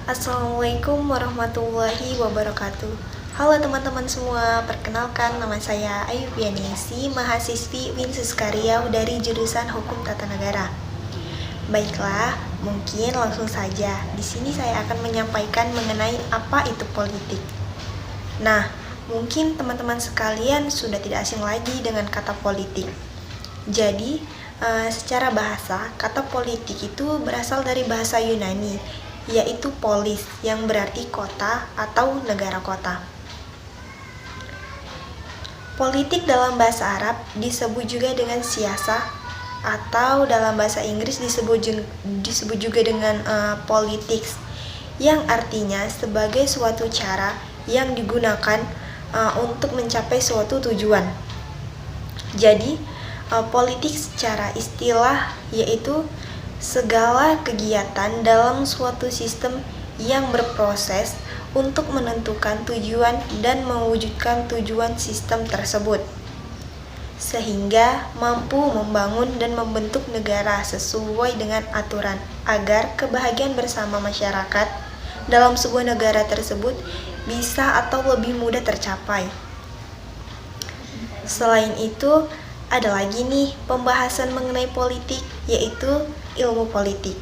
Assalamualaikum warahmatullahi wabarakatuh. Halo teman-teman semua, perkenalkan nama saya Ayu Pianesi, mahasiswi Winsus Karyau dari jurusan Hukum Tata Negara. Baiklah, mungkin langsung saja. Di sini saya akan menyampaikan mengenai apa itu politik. Nah, mungkin teman-teman sekalian sudah tidak asing lagi dengan kata politik. Jadi, secara bahasa, kata politik itu berasal dari bahasa Yunani, yaitu polis, yang berarti kota atau negara kota. Politik dalam bahasa Arab disebut juga dengan siasa, atau dalam bahasa Inggris disebut juga dengan politics, yang artinya sebagai suatu cara yang digunakan untuk mencapai suatu tujuan. Jadi, politik secara istilah yaitu segala kegiatan dalam suatu sistem yang berproses untuk menentukan tujuan dan mewujudkan tujuan sistem tersebut, sehingga mampu membangun dan membentuk negara sesuai dengan aturan agar kebahagiaan bersama masyarakat dalam sebuah negara tersebut bisa atau lebih mudah tercapai. Selain itu, ada lagi nih pembahasan mengenai politik, yaitu ilmu politik,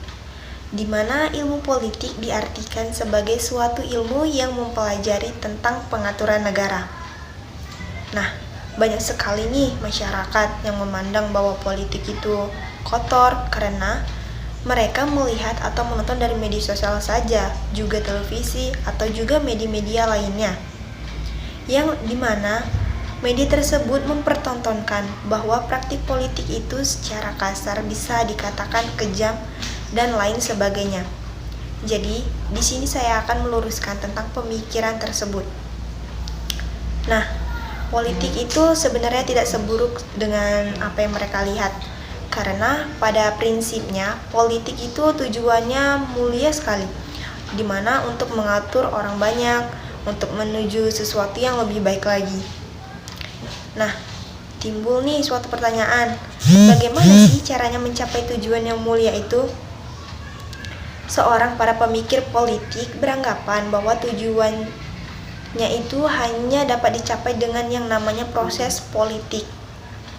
di mana ilmu politik diartikan sebagai suatu ilmu yang mempelajari tentang pengaturan negara. Nah, banyak sekali nih masyarakat yang memandang bahwa politik itu kotor karena mereka melihat atau menonton dari media sosial saja, juga televisi atau juga media-media lainnya, yang dimana media tersebut mempertontonkan bahwa praktik politik itu secara kasar bisa dikatakan kejam dan lain sebagainya. Jadi, di sini saya akan meluruskan tentang pemikiran tersebut. Nah, politik itu sebenarnya tidak seburuk dengan apa yang mereka lihat. Karena pada prinsipnya politik itu tujuannya mulia sekali, di mana untuk mengatur orang banyak untuk menuju sesuatu yang lebih baik lagi. Nah, timbul nih suatu pertanyaan, bagaimana sih caranya mencapai tujuan yang mulia itu? Seorang para pemikir politik beranggapan bahwa tujuannya itu hanya dapat dicapai dengan yang namanya proses politik.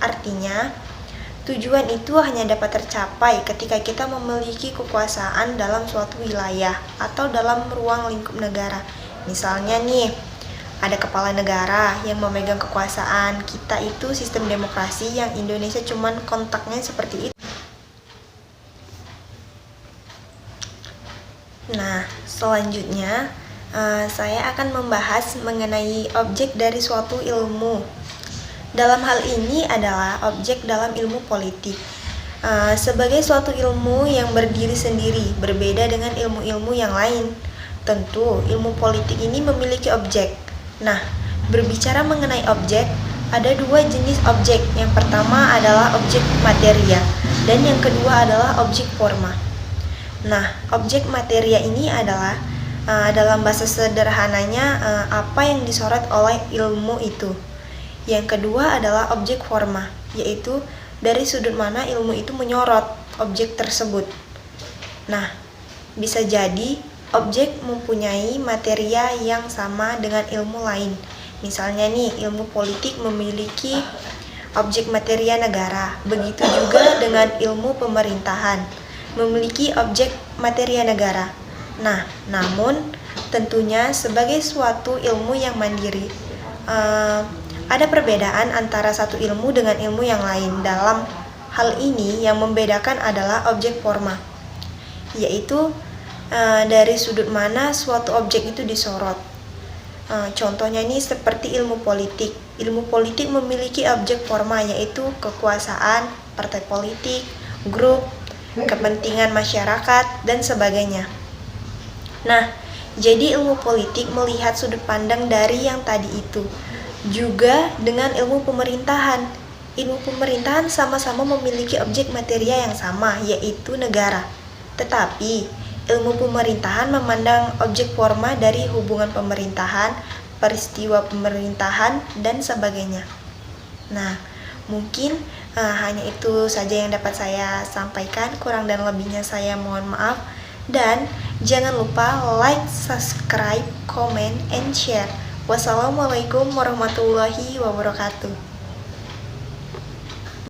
Artinya, tujuan itu hanya dapat tercapai ketika kita memiliki kekuasaan dalam suatu wilayah atau dalam ruang lingkup negara. Misalnya nih, ada kepala negara yang memegang kekuasaan. Kita itu sistem demokrasi yang Indonesia cuman kontaknya seperti itu. Nah, selanjutnya saya akan membahas mengenai objek dari suatu ilmu. Dalam hal ini adalah objek dalam ilmu politik. Sebagai suatu ilmu yang berdiri sendiri, berbeda dengan ilmu-ilmu yang lain. Tentu, ilmu politik ini memiliki objek. Nah, berbicara mengenai objek, ada dua jenis objek. Yang pertama adalah objek materia, dan yang kedua adalah objek forma. Nah, objek materia ini adalah dalam bahasa sederhananya apa yang disorot oleh ilmu itu. Yang kedua adalah objek forma, yaitu dari sudut mana ilmu itu menyorot objek tersebut. Nah, bisa jadi objek mempunyai materia yang sama dengan ilmu lain. Misalnya nih, ilmu politik memiliki objek materia negara. Begitu juga dengan ilmu pemerintahan, memiliki objek materia negara. Nah, namun tentunya sebagai suatu ilmu yang mandiri, ada perbedaan antara satu ilmu dengan ilmu yang lain. Dalam hal ini yang membedakan adalah objek forma, yaitu dari sudut mana suatu objek itu disorot. Contohnya ini seperti ilmu politik. Ilmu politik memiliki objek forma, yaitu kekuasaan, partai politik, grup, kepentingan masyarakat, dan sebagainya. Nah, jadi ilmu politik melihat sudut pandang dari yang tadi itu. Juga dengan ilmu pemerintahan. Ilmu pemerintahan sama-sama memiliki objek materia yang sama, yaitu negara. Tetapi ilmu pemerintahan memandang objek forma dari hubungan pemerintahan, peristiwa pemerintahan, dan sebagainya. Nah, mungkin hanya itu saja yang dapat saya sampaikan. Kurang dan lebihnya saya mohon maaf. Dan Jangan lupa like, subscribe, comment, and share. Wassalamualaikum warahmatullahi wabarakatuh.